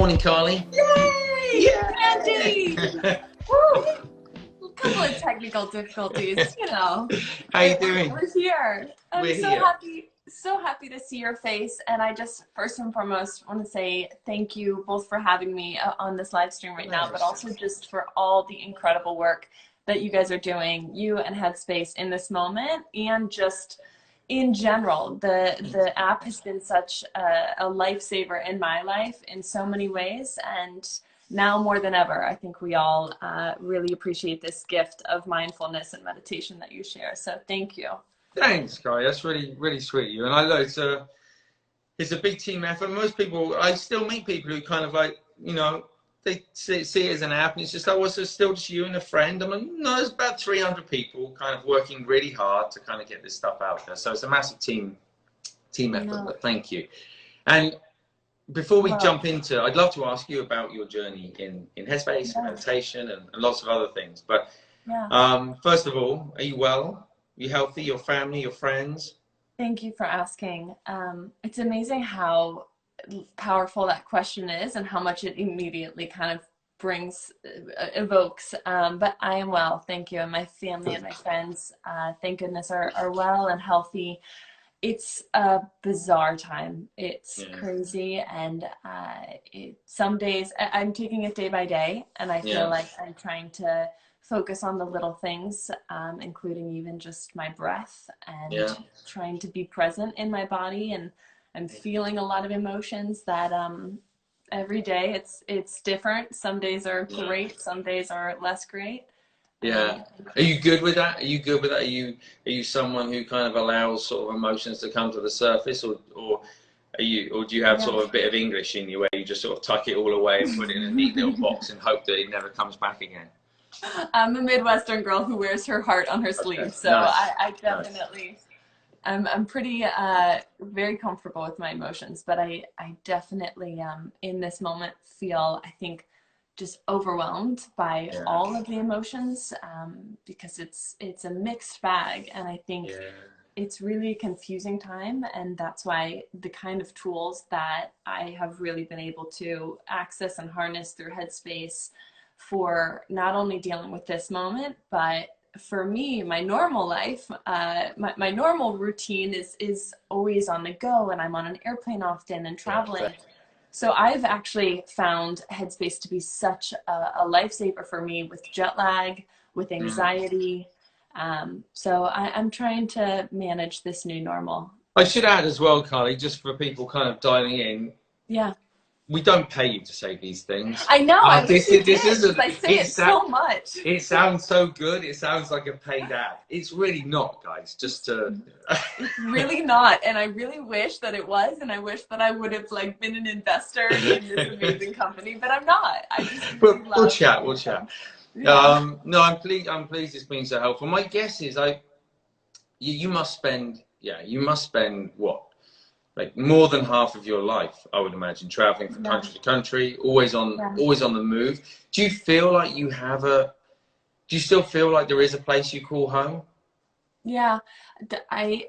Morning, Karlie. Yay! Andy! Woo! A couple of technical difficulties, you know. How you doing? We're here. We're so here. so happy to see your face. And I just, first and foremost, want to say thank you both for having me on this live stream right now, but also just for all the incredible work that you guys are doing, you and Headspace, in this moment, and just in general. The app has been such a lifesaver in my life in so many ways, and now more than ever, I think we all really appreciate this gift of mindfulness and meditation that you share. So thank you. Thanks, Karlie. That's really, really sweet of you. And I know it's a big team effort. Most people, I still meet people who kind of like, you know, they see it as an app, and it's just like, well, so still just you and a friend. I'm like, no, there's about 300 people kind of working really hard to kind of get this stuff out there. So it's a massive team effort, but thank you. And before we jump into, I'd love to ask you about your journey in Headspace, meditation, and lots of other things. But first of all, are you well? Are you healthy? Your family, your friends? Thank you for asking. It's amazing how powerful that question is and how much it immediately kind of evokes. But I am well, thank you. And my family and my friends, thank goodness, are well and healthy. It's a bizarre time. It's crazy. And some days I'm taking it day by day, and I feel like I'm trying to focus on the little things, including even just my breath, and trying to be present in my body. And I'm feeling a lot of emotions that every day it's different. Some days are great, some days are less great. Yeah. Are you good with that? Are you good with that? Are you someone who kind of allows sort of emotions to come to the surface, or do you have sort of a bit of English in you where you just sort of tuck it all away and put it in a neat little box and hope that it never comes back again? I'm a Midwestern girl who wears her heart on her sleeve, so nice. I definitely, I'm pretty very comfortable with my emotions, but I definitely in this moment feel, I think, just overwhelmed by all of the emotions, because it's a mixed bag, and I think it's really a confusing time, and that's why the kind of tools that I have really been able to access and harness through Headspace for not only dealing with this moment, but for me, my normal life, my normal routine is always on the go, and I'm on an airplane often and traveling. So I've actually found Headspace to be such a lifesaver for me with jet lag, with anxiety. So I'm trying to manage this new normal. I should add as well, Karlie, just for people kind of dialing in. Yeah. We don't pay you to say these things. I know. I say it so much. It sounds so good. It sounds like a paid ad. It's really not, guys. Just to. It's really not, and I really wish that it was, and I wish that I would have been an investor in this amazing company, but I'm not. I just really we'll chat. We'll chat. Yeah. No, I'm pleased it's been so helpful. My guess is you must spend what? Like more than half of your life, I would imagine, traveling from country to country, always on the move. Do you feel like do you still feel like there is a place you call home? Yeah, I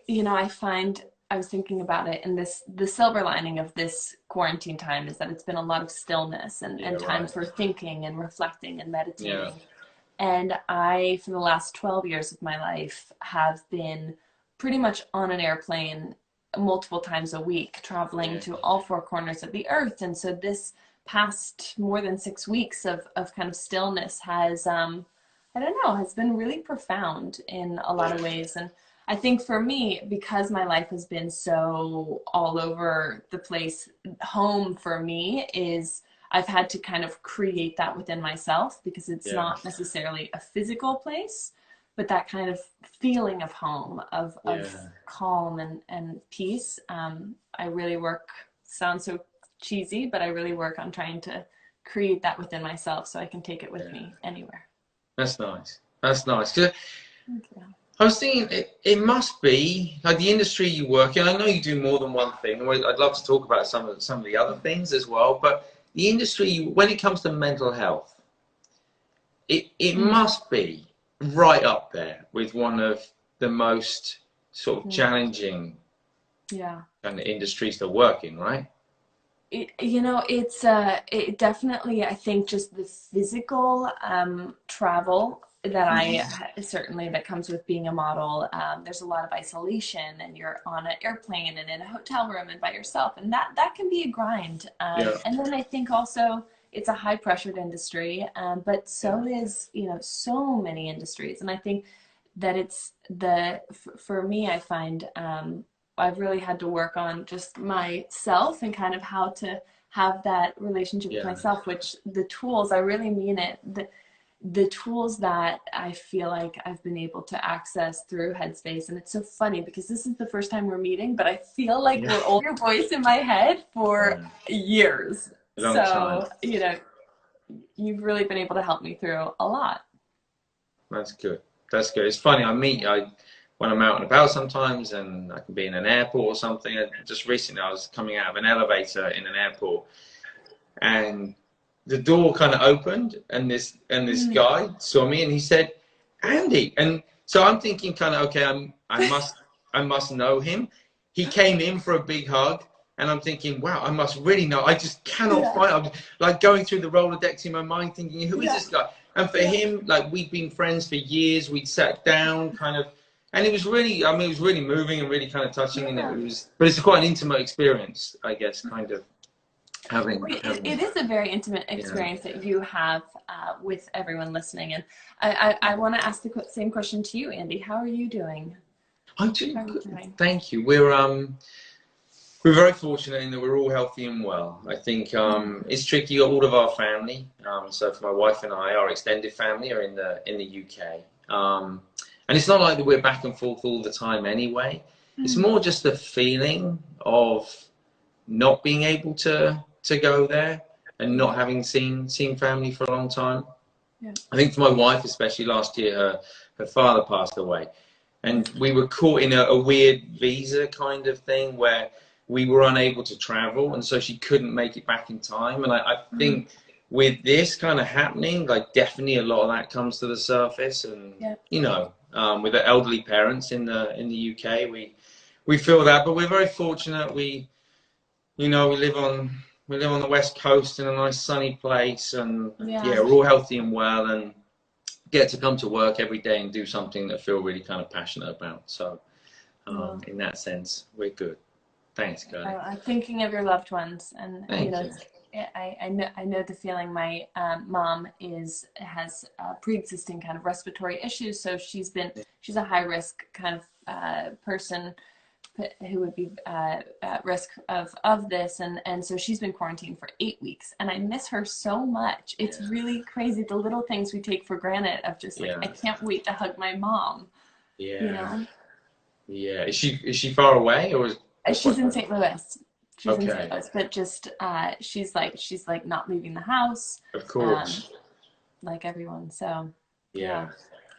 was thinking about it, and the silver lining of this quarantine time is that it's been a lot of stillness and time for thinking and reflecting and meditating. Yeah. And I, for the last 12 years of my life, have been pretty much on an airplane multiple times a week, traveling to all four corners of the earth. And so this past more than 6 weeks of kind of stillness has, has been really profound in a lot of ways. And I think for me, because my life has been so all over the place, home for me is I've had to kind of create that within myself, because it's not necessarily a physical place, but that kind of feeling of home, of calm and peace. I really work, sounds so cheesy, but I really work on trying to create that within myself so I can take it with me anywhere. That's nice. That's nice. Thank you. I was thinking it must be like the industry you work in. I know you do more than one thing. I'd love to talk about some of the other things as well, but the industry, when it comes to mental health, it must be right up there with one of the most sort of challenging kind of industries to work in, right? It definitely, I think just the physical travel that certainly that comes with being a model. There's a lot of isolation, and you're on an airplane and in a hotel room and by yourself, and that can be a grind. Yeah. And then I think also it's a high pressured industry, but so is, so many industries. And I think that for me, I find I've really had to work on just myself and kind of how to have that relationship with myself, which the tools, I really mean it, the tools that I feel like I've been able to access through Headspace. And it's so funny because this is the first time we're meeting, but I feel like we're all your voice in my head for years. Long time. You've really been able to help me through a lot. That's good. That's good. It's funny. When I'm out and about sometimes, and I can be in an airport or something. Just recently, I was coming out of an elevator in an airport, and the door kind of opened, and this guy saw me, and he said, "Andy." And so I'm thinking, kind of, okay, I must know him. He came in for a big hug, and I'm thinking, wow, I must really know. I just cannot find. I'm like going through the Rolodex in my mind, thinking, who is this guy? And for him, like, we've been friends for years. We'd sat down, kind of. And it was really, it was really moving and really kind of touching. And but it's quite an intimate experience, I guess, kind of having. It is a very intimate experience that you have with everyone listening. And I want to ask the same question to you, Andy. How are you doing? I'm doing good. Thank you. We're very fortunate in that we're all healthy and well. I think it's tricky. All of our family, so for my wife and I, our extended family are in the UK. And it's not like that we're back and forth all the time anyway. It's more just the feeling of not being able to go there and not having seen family for a long time. Yeah. I think for my wife, especially last year, her father passed away. And we were caught in a weird visa kind of thing where we were unable to travel. And so she couldn't make it back in time. And I think with this kind of happening, like, definitely a lot of that comes to the surface. And, with the elderly parents in the UK, we feel that, but we're very fortunate. We live on the West Coast in a nice sunny place, and we're all healthy and well, and get to come to work every day and do something that I feel really kind of passionate about. So in that sense, we're good. Thanks, Karlie. I'm thinking of your loved ones, and I know the feeling. My mom has pre-existing kind of respiratory issues, so she's a high risk kind of person who would be at risk of this, and so she's been quarantined for 8 weeks, and I miss her so much. It's really crazy, the little things we take for granted of just like, I can't wait to hug my mom. Yeah. Is she far away, or she's in St. Louis? She's in St. Louis, but just she's like not leaving the house, of course, like everyone. So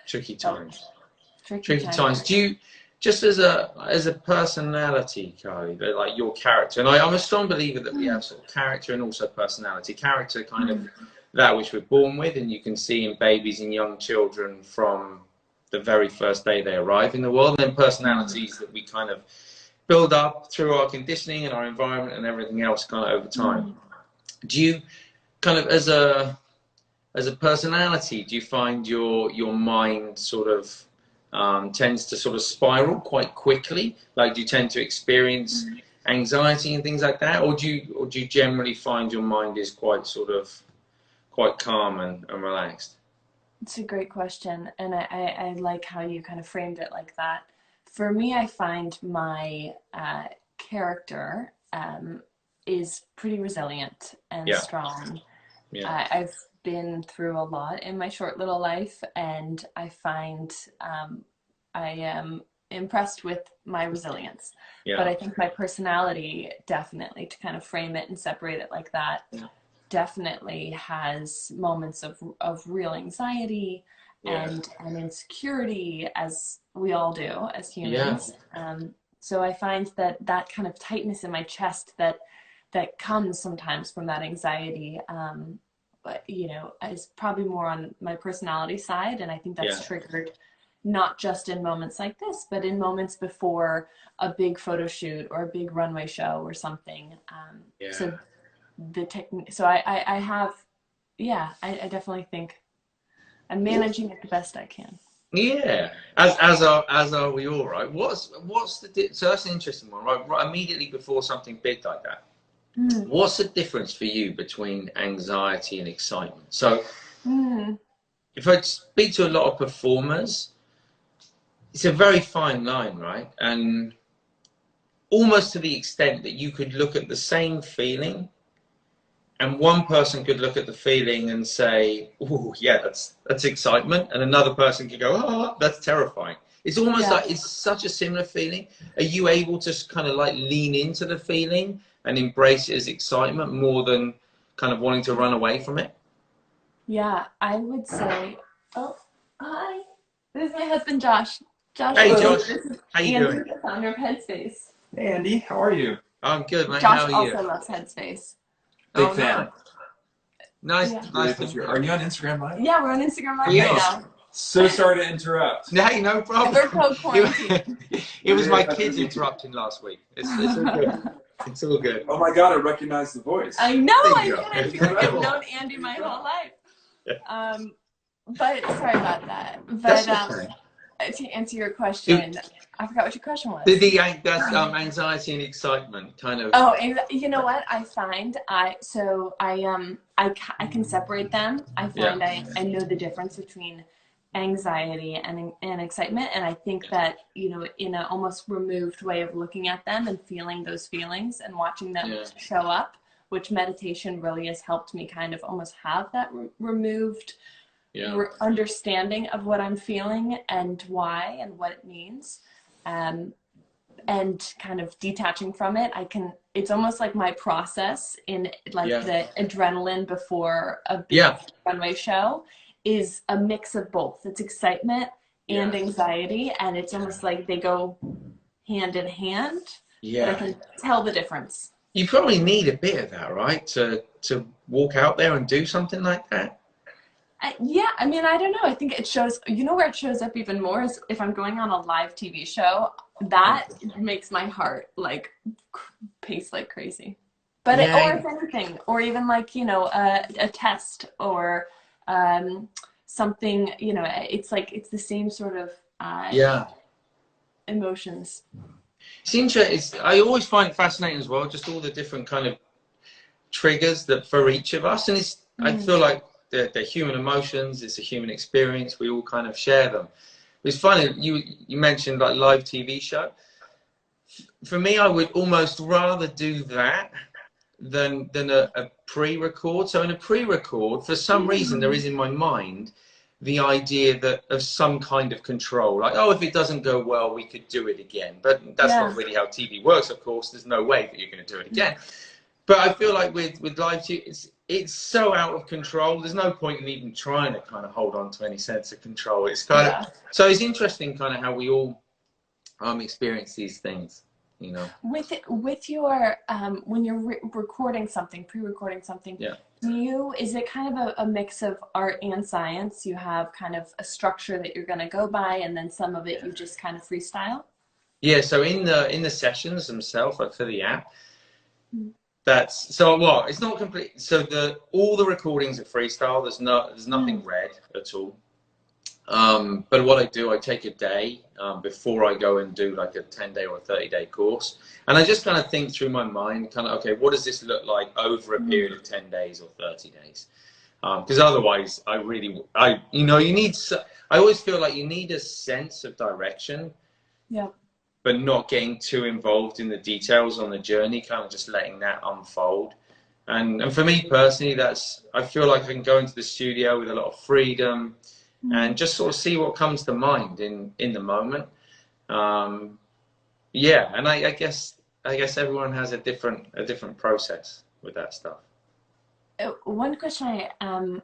tricky times. Do you, just as a personality, Karlie, like your character, and I'm a strong believer that we have sort of character and also personality. Character, kind of that which we're born with, and you can see in babies and young children from the very first day they arrive in the world, and then personalities that we kind of build up through our conditioning and our environment and everything else kind of over time. Do you kind of, as a personality, do you find your mind sort of tends to sort of spiral quite quickly? Like, do you tend to experience anxiety and things like that, or do you generally find your mind is quite calm and relaxed? It's a great question, and I like how you kind of framed it like that. For me, I find my character is pretty resilient and strong. I've been through a lot in my short little life, and I find I am impressed with my resilience. But I think my personality, definitely, to kind of frame it and separate it like that, definitely has moments of real anxiety and insecurity, as we all do as humans. So I find that kind of tightness in my chest that comes sometimes from that anxiety, but is probably more on my personality side, and I think that's triggered not just in moments like this, but in moments before a big photo shoot or a big runway show or something. So the technique. So I have, yeah, I definitely think I'm managing it the best I can. Yeah, as are we all, right? What's so that's an interesting one, right? Right, immediately before something big like that, Mm. what's the difference for you between anxiety and excitement? So, if I speak to a lot of performers, it's a very fine line, right? And almost to the extent that you could look at the same feeling, and one person could look at the feeling and say, "Oh, yeah, that's excitement," and another person could go, "Oh, that's terrifying." It's almost Yeah. like it's such a similar feeling. Are you able to kind of like lean into the feeling and embrace it as excitement more than kind of wanting to run away from it? Yeah, I would say, oh, hi. This is my husband, Josh. Josh, Hey, this Josh, is how you Andy, doing? the founder of Headspace. Hey Andy, how are you? I'm good, mate. Josh How are you? also loves Headspace. Big Oh, fan. nice, Yeah. nice to meet Are you. you on Instagram Live? Yeah, we're on Instagram Live Yeah. right now. So sorry to interrupt. Hey, no And problem. we're co-quarantined. It was my kids interrupting last week. It's all good. It's all good. Oh my god, I recognize the voice. I know, There you I go. know. I've known Andy my whole life. But sorry about that. That's But okay. to answer your question, I forgot what your question was. That's anxiety and excitement, kind of. Oh, and you know what I find? I can separate them. I find I know the difference between anxiety and excitement, and I think that, you know, in an almost removed way of looking at them and feeling those feelings and watching them show up, which meditation really has helped me kind of almost have that removed understanding of what I'm feeling and why and what it means. And kind of detaching from it, it's almost like my process in like the adrenaline before a big runway show is a mix of both. It's excitement and anxiety, and it's almost like they go hand in hand. But I can tell the difference. You probably need a bit of that, right? To walk out there and do something like that. Yeah, I mean, I don't know. I think it shows, you know, where it shows up even more is if I'm going on a live TV show, that makes my heart like pace like crazy. But or if anything, or even like, you know, a test or something, you know, it's like it's the same sort of emotions. It's interesting. I always find it fascinating as well, just all the different kind of triggers that for each of us, and I feel like they're human emotions. It's a human experience. We all kind of share them. It's funny, you mentioned like live TV show. For me, I would almost rather do that than a pre-record. So in a pre-record, for some reason, there is in my mind the idea that of some kind of control. Like, oh, if it doesn't go well, we could do it again. But that's not really how TV works, of course. There's no way that you're going to do it again. But I feel like with live TV, it's so out of control. There's no point in even trying to kind of hold on to any sense of control. It's kind of, so it's interesting kind of how we all experience these things, you know. With your when you're recording something, pre-recording something, is it kind of a mix of art and science? You have kind of a structure that you're going to go by, and then some of it you just kind of freestyle? Yeah, so in the sessions themselves, like for the app, it's not complete. So all the recordings are freestyle. There's nothing read at all. But what I do, I take a day before I go and do like a 10-day or a 30-day course, and I just kind of think through my mind, kind of, okay, what does this look like over a period of 10 days or 30 days? Because otherwise, I always feel like you need a sense of direction. Yeah. But not getting too involved in the details on the journey, kind of just letting that unfold. And for me personally, I feel like I can go into the studio with a lot of freedom and just sort of see what comes to mind in the moment. And I guess everyone has a different process with that stuff. One question I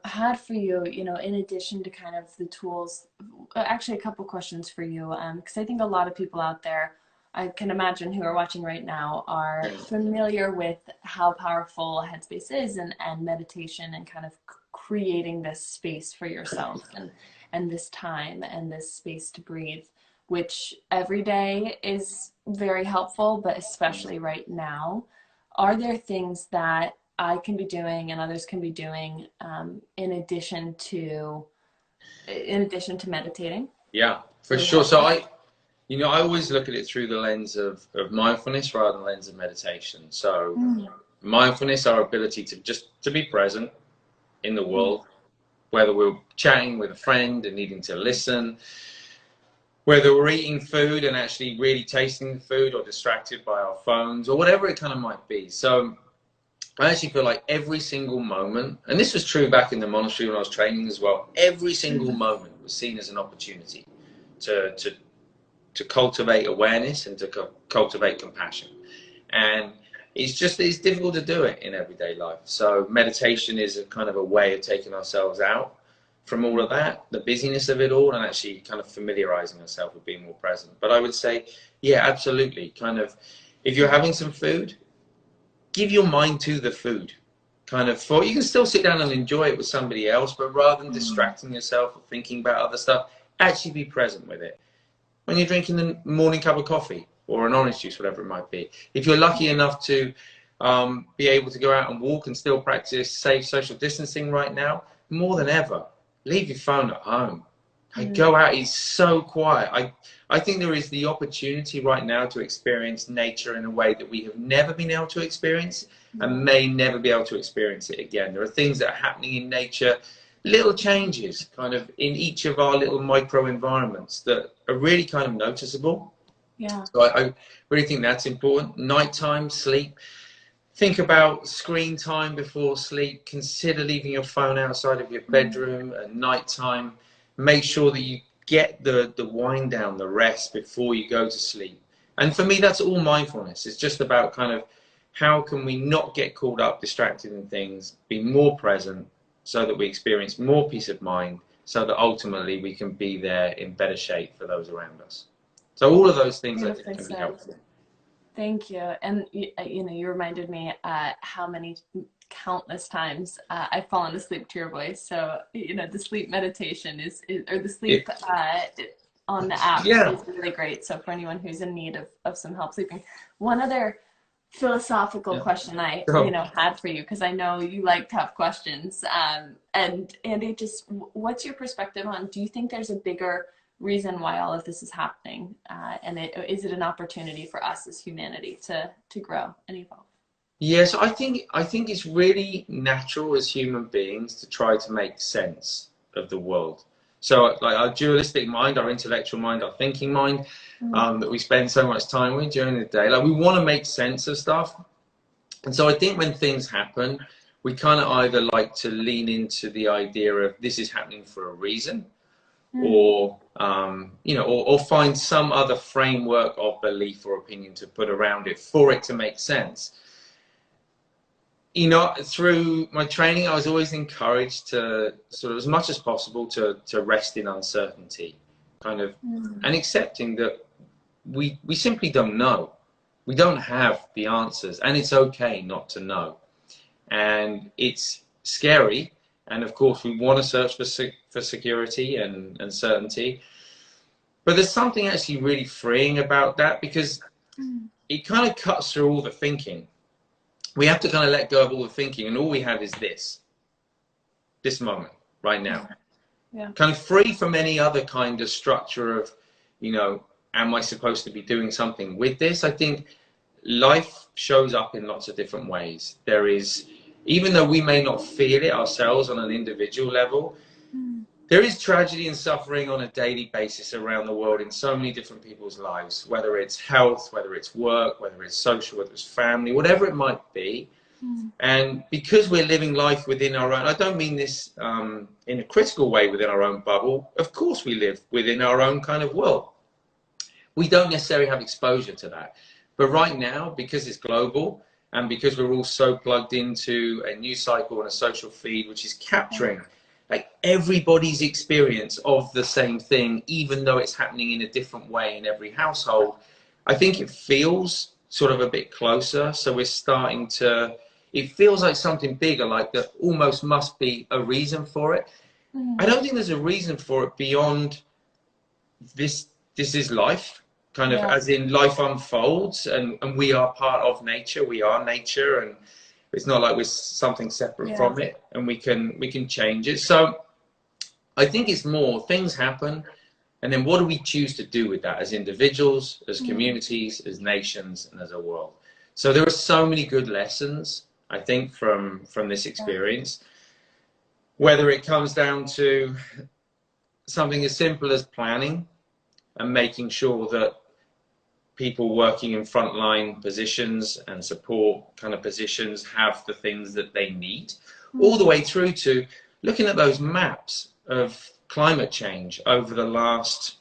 had for you, you know, in addition to kind of the tools, actually a couple questions for you, because I think a lot of people out there, I can imagine, who are watching right now are familiar with how powerful Headspace is and meditation and kind of creating this space for yourself and this time and this space to breathe, which every day is very helpful, but especially right now. Are there things that I can be doing and others can be doing in addition to meditating? Yeah, for sure. So I always look at it through the lens of mindfulness rather than the lens of meditation. So mindfulness, our ability to be present in the world, whether we're chatting with a friend and needing to listen, whether we're eating food and actually really tasting the food, or distracted by our phones, or whatever it kind of might be. So I actually feel like every single moment, and this was true back in the monastery when I was training as well, every single moment was seen as an opportunity to cultivate awareness and to cultivate compassion. And it's difficult to do it in everyday life. So meditation is a kind of a way of taking ourselves out from all of that, the busyness of it all, and actually kind of familiarizing ourselves with being more present. But I would say, yeah, absolutely. Kind of, if you're having some food, give your mind to the food. Kind of, you can still sit down and enjoy it with somebody else, but rather than distracting yourself or thinking about other stuff, actually be present with it. When you're drinking the morning cup of coffee or an orange juice, whatever it might be. If you're lucky enough to be able to go out and walk and still practice safe social distancing right now, more than ever, leave your phone at home. Go out. It's so quiet. I think there is the opportunity right now to experience nature in a way that we have never been able to experience and may never be able to experience it again. There are things that are happening in nature, little changes kind of in each of our little micro environments that are really kind of noticeable. Yeah. So I really think that's important. Nighttime, sleep. Think about screen time before sleep. Consider leaving your phone outside of your bedroom at nighttime. Make sure that you get the wind down, the rest before you go to sleep. And for me, that's all mindfulness. It's just about kind of how can we not get caught up, distracted in things, be more present so that we experience more peace of mind, so that ultimately we can be there in better shape for those around us. So all of those things I think can be helpful. Thank you. And you reminded me how many countless times I've fallen asleep to your voice. So the sleep meditation or the sleep on the app is really great. So for anyone who's in need of some help sleeping. One other philosophical question I had for you, because I know you like tough questions. And Andy, just what's your perspective on, do you think there's a bigger reason why all of this is happening? And is it an opportunity for us as humanity to grow and evolve? Yes, I think it's really natural as human beings to try to make sense of the world. So like our dualistic mind, our intellectual mind, our thinking mind, that we spend so much time with during the day, like we want to make sense of stuff. And so I think when things happen, we kind of either like to lean into the idea of this is happening for a reason, or or find some other framework of belief or opinion to put around it for it to make sense. Through my training, I was always encouraged to sort of, as much as possible, to rest in uncertainty, kind of, and accepting that we simply don't know. We don't have the answers, and it's okay not to know. And it's scary, and of course we want to search for security and certainty. But there's something actually really freeing about that, because it kind of cuts through all the thinking. We have to kind of let go of all the thinking, and all we have is this moment right now. Yeah. Kind of free from any other kind of structure of, am I supposed to be doing something with this? I think life shows up in lots of different ways. There is, even though we may not feel it ourselves on an individual level, there is tragedy and suffering on a daily basis around the world in so many different people's lives, whether it's health, whether it's work, whether it's social, whether it's family, whatever it might be. And because we're living life within our own, I don't mean this in a critical way, within our own bubble. Of course we live within our own kind of world. We don't necessarily have exposure to that. But right now, because it's global, and because we're all so plugged into a news cycle and a social feed, which is capturing like everybody's experience of the same thing, even though it's happening in a different way in every household, I think it feels sort of a bit closer. So we're starting to, it feels like something bigger, like there almost must be a reason for it. I don't think there's a reason for it beyond this is life, kind of, as in life unfolds, and we are part of nature, we are nature, It's not like we're something separate from it, and we can change it. So I think it's more things happen, and then what do we choose to do with that as individuals, as communities, as nations, and as a world? So there are so many good lessons, I think, from this experience, whether it comes down to something as simple as planning and making sure that people working in frontline positions and support kind of positions have the things that they need, all the way through to looking at those maps of climate change over the last,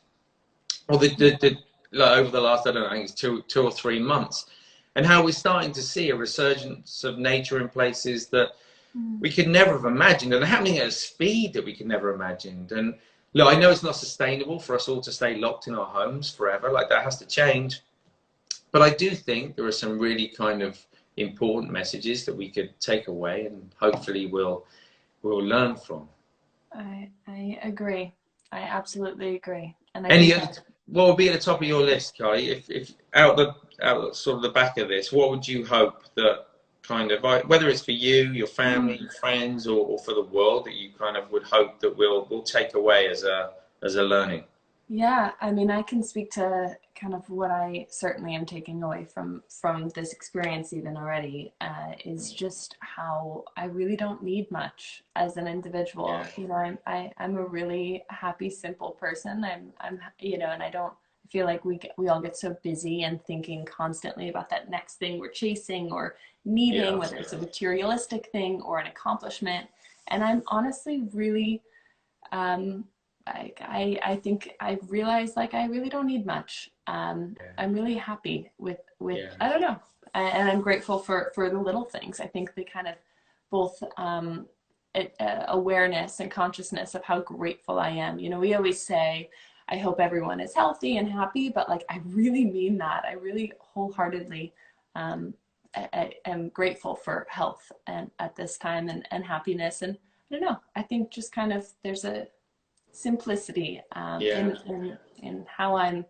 or over the last, I don't know, I think it's two or 3 months, and how we're starting to see a resurgence of nature in places that we could never have imagined, and happening at a speed that we could never have imagined. And look, I know it's not sustainable for us all to stay locked in our homes forever. Like, that has to change. But I do think there are some really kind of important messages that we could take away, and hopefully we'll learn from. I agree. I absolutely agree. And what would be at the top of your list, Karlie? If out sort of the back of this, what would you hope that kind of, whether it's for you, your family, your friends, or for the world, that you kind of would hope that we'll take away as a learning? Yeah, I mean, I can speak to kind of what I certainly am taking away from this experience even already, is just how I really don't need much as an individual. Yeah. You know, I'm a really happy, simple person. I'm you know, and I don't feel like we all get so busy and thinking constantly about that next thing we're chasing or needing, whether it's a materialistic thing or an accomplishment. And I'm honestly really, I think I've realized, like, I really don't need much. I'm really happy with I don't know, and I'm grateful for the little things. I think the kind of both awareness and consciousness of how grateful I am. You know, we always say, I hope everyone is healthy and happy, but like, I really mean that. I really wholeheartedly I am grateful for health and at this time and happiness. And I don't know, I think just kind of there's a simplicity in how I'm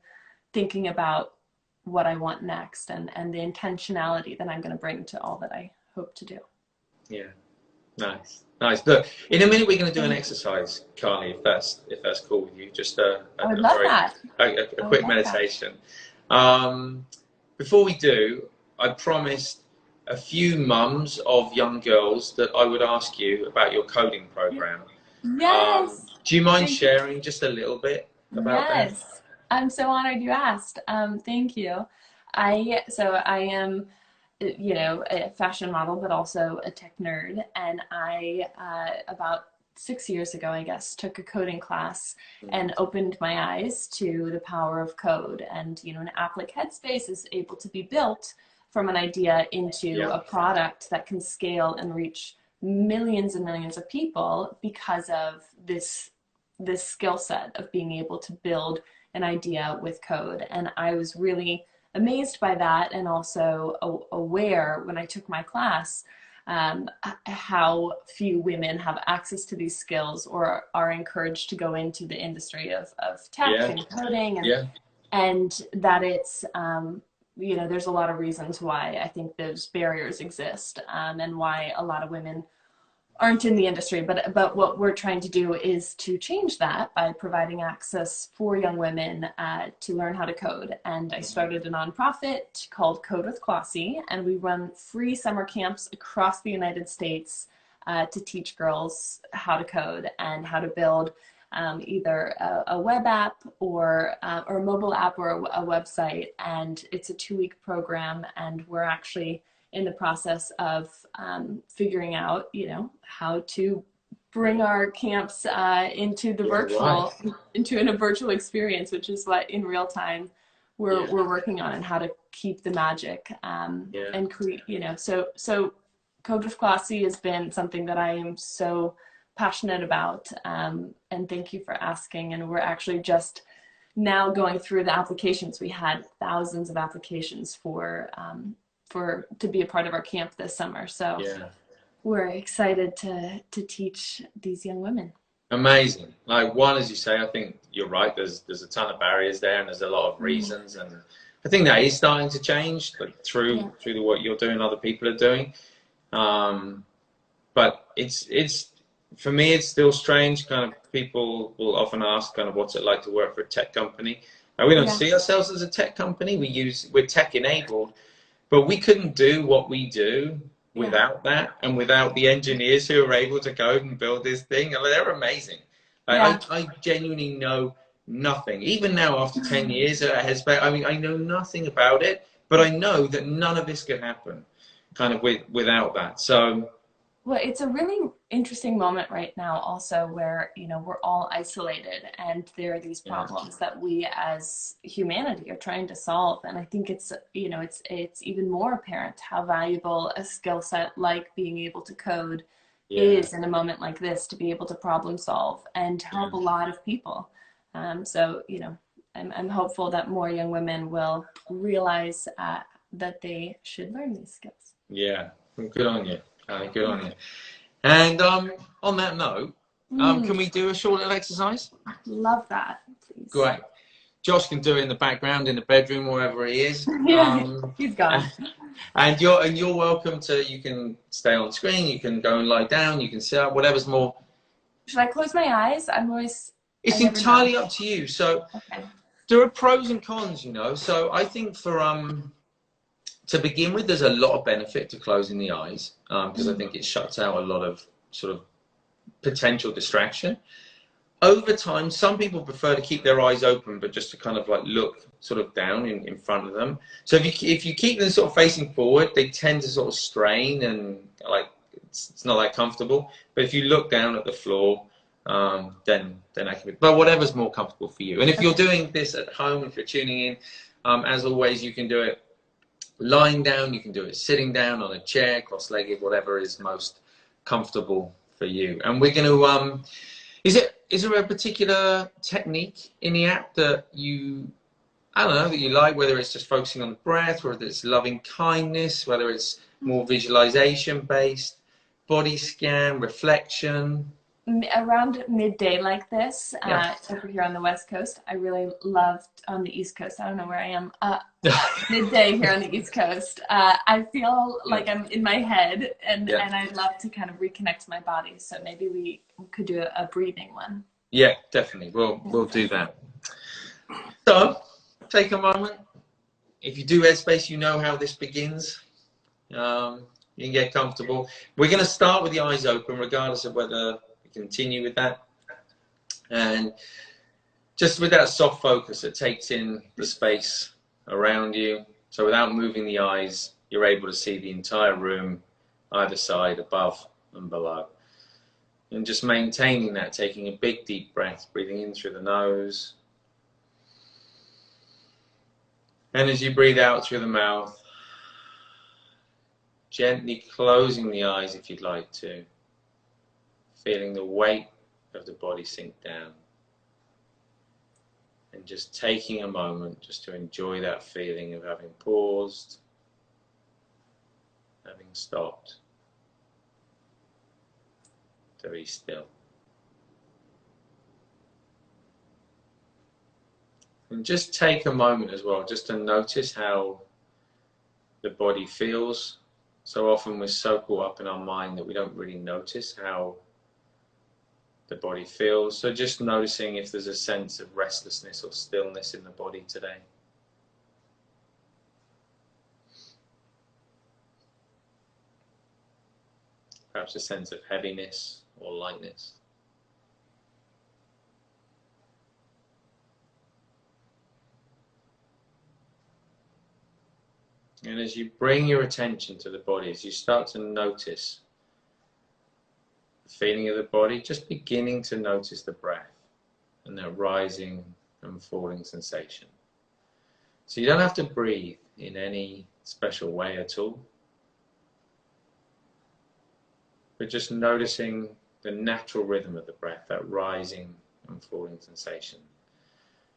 thinking about what I want next, and the intentionality that I'm going to bring to all that I hope to do. Yeah, nice. Look, in a minute we're going to do an exercise, Karlie, if that's cool with you. Just a quick meditation. Before we do, I promised a few mums of young girls that I would ask you about your coding program. Yes. Do you mind sharing just a little bit about that? Yes, I'm so honored you asked. Thank you. I am, you know, a fashion model, but also a tech nerd. And I, about 6 years ago, I guess, took a coding class and opened my eyes to the power of code. And, you know, an app like Headspace is able to be built from an idea into a product that can scale and reach millions and millions of people because of this skill set of being able to build an idea with code. And I was really amazed by that, and also aware when I took my class how few women have access to these skills or are encouraged to go into the industry of tech and coding, and that it's you know, there's a lot of reasons why I think those barriers exist, and why a lot of women aren't in the industry. But what we're trying to do is to change that by providing access for young women to learn how to code. And I started a nonprofit called Code with Kloss, and we run free summer camps across the United States to teach girls how to code and how to build either a web app or a mobile app or a website. And it's a 2-week program, and we're actually in the process of figuring out, you know, how to bring our camps into the virtual, into a virtual experience, which is what in real time we're working on, and how to keep the magic and create, you know, so Code with Kloss has been something that I am so passionate about, and thank you for asking. And we're actually just now going through the applications. We had thousands of applications to be a part of our camp this summer. So we're excited to teach these young women. Amazing. Like, one, as you say, I think you're right. There's a ton of barriers there, and there's a lot of reasons, and I think that is starting to change, like through what you're doing, other people are doing. But it's for me, it's still strange. Kind of people will often ask, kind of, what's it like to work for a tech company? We don't see ourselves as a tech company. We're tech enabled, but we couldn't do what we do without that, and without the engineers who are able to go and build this thing. I mean, they're amazing. I genuinely know nothing. Even now, after 10 years at Headspace, I mean, I know nothing about it, but I know that none of this could happen kind of without that. So, well, it's a really interesting moment right now also where, you know, we're all isolated and there are these problems that we as humanity are trying to solve. And I think it's, you know, it's even more apparent how valuable a skill set like being able to code is in a moment like this, to be able to problem solve and to help a lot of people. So, you know, I'm hopeful that more young women will realize that they should learn these skills. Yeah, good on you. Good on you. And on that note, can we do a short little exercise? Love that, please. Great. Josh can do it in the background, in the bedroom, wherever he is. He's gone. And you're welcome to. You can stay on screen. You can go and lie down. You can sit up. Whatever's more. Should I close my eyes? It's entirely up to you. So there are pros and cons, you know. So I think for to begin with, there's a lot of benefit to closing the eyes because I think it shuts out a lot of sort of potential distraction. Over time, some people prefer to keep their eyes open, but just to kind of like look sort of down in front of them. So if you keep them sort of facing forward, they tend to sort of strain and like it's not that comfortable. But if you look down at the floor, then that can be. But whatever's more comfortable for you. And if you're doing this at home, if you're tuning in, as always, you can do it lying down. You can do it sitting down on a chair, cross-legged, whatever is most comfortable for you. And we're going to is there a particular technique in the app that I don't know, that you like, whether it's just focusing on the breath, whether it's loving kindness, whether it's more visualization based, body scan, reflection? Around midday like this, over here on the West Coast, I really loved on the East Coast. I don't know where I am. Midday here on the East Coast. I feel like I'm in my head, and I'd love to kind of reconnect to my body. So maybe we could do a breathing one. Yeah, definitely. We'll do that. So take a moment. If you do Headspace, you know how this begins. You can get comfortable. We're going to start with the eyes open, regardless of whether continue with that, and just with that soft focus, it takes in the space around you. So without moving the eyes, you're able to see the entire room, either side, above and below. And just maintaining that, taking a big deep breath, breathing in through the nose, and as you breathe out through the mouth, gently closing the eyes if you'd like to. Feeling the weight of the body sink down, and just taking a moment just to enjoy that feeling of having paused, having stopped, to be still. And just take a moment as well just to notice how the body feels. So often we're so caught up in our mind that we don't really notice how the body feels. So just noticing if there's a sense of restlessness or stillness in the body today. Perhaps a sense of heaviness or lightness. And as you bring your attention to the body, as you start to notice feeling of the body, just beginning to notice the breath and that rising and falling sensation. So you don't have to breathe in any special way at all, but just noticing the natural rhythm of the breath, that rising and falling sensation.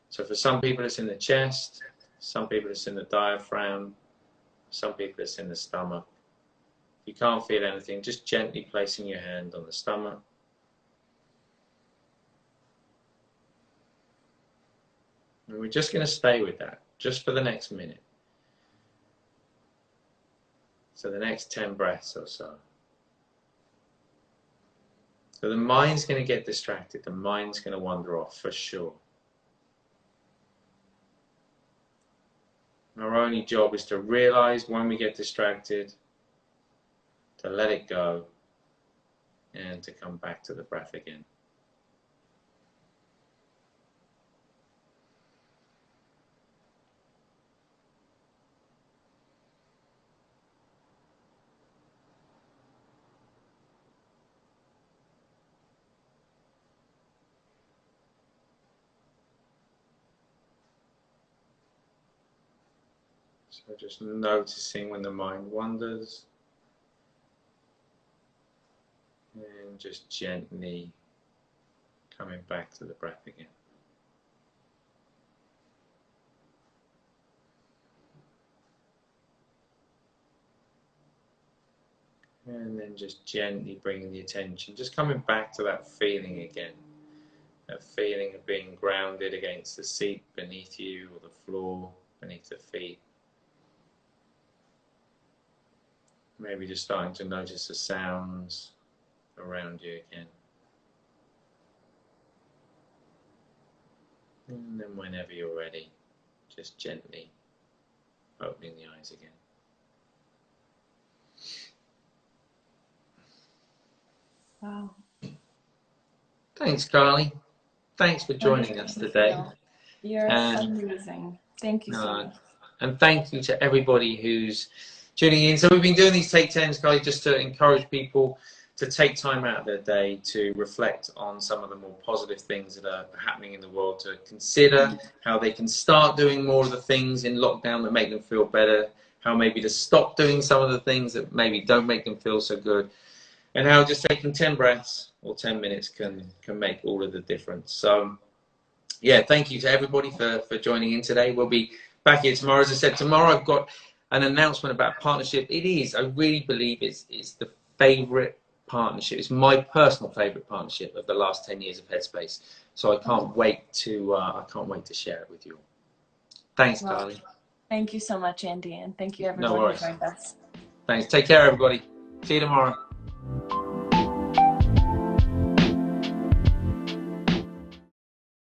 So for some people it's in the chest, some people it's in the diaphragm, some people it's in the stomach. If you can't feel anything, just gently placing your hand on the stomach. And we're just going to stay with that, just for the next minute. So the next 10 breaths or so. So the mind's going to get distracted. The mind's going to wander off for sure. Our only job is to realize when we get distracted, to let it go, and to come back to the breath again. So just noticing when the mind wanders, and just gently coming back to the breath again. And then just gently bringing the attention, just coming back to that feeling again. That feeling of being grounded against the seat beneath you or the floor beneath the feet. Maybe just starting to notice the sounds around you again. And then whenever you're ready, just gently opening the eyes again. Wow. Thanks, Karlie. Thanks for joining us today. You're amazing. Thank you so much. And thank you to everybody who's tuning in. So we've been doing these Take 10s, Karlie, just to encourage people to take time out of their day to reflect on some of the more positive things that are happening in the world, to consider how they can start doing more of the things in lockdown that make them feel better, how maybe to stop doing some of the things that maybe don't make them feel so good, and how just taking 10 breaths or 10 minutes can make all of the difference. So yeah, thank you to everybody for joining in today. We'll be back here tomorrow. As I said, tomorrow I've got an announcement about partnership. It is, I really believe it's the favorite partnership. It's my personal favorite partnership of the last 10 years of Headspace. So I can't wait to share it with you all. Thanks, Karlie. Thank you so much, Andy, and thank you everyone who joined us. Thanks. Take care, everybody. See you tomorrow.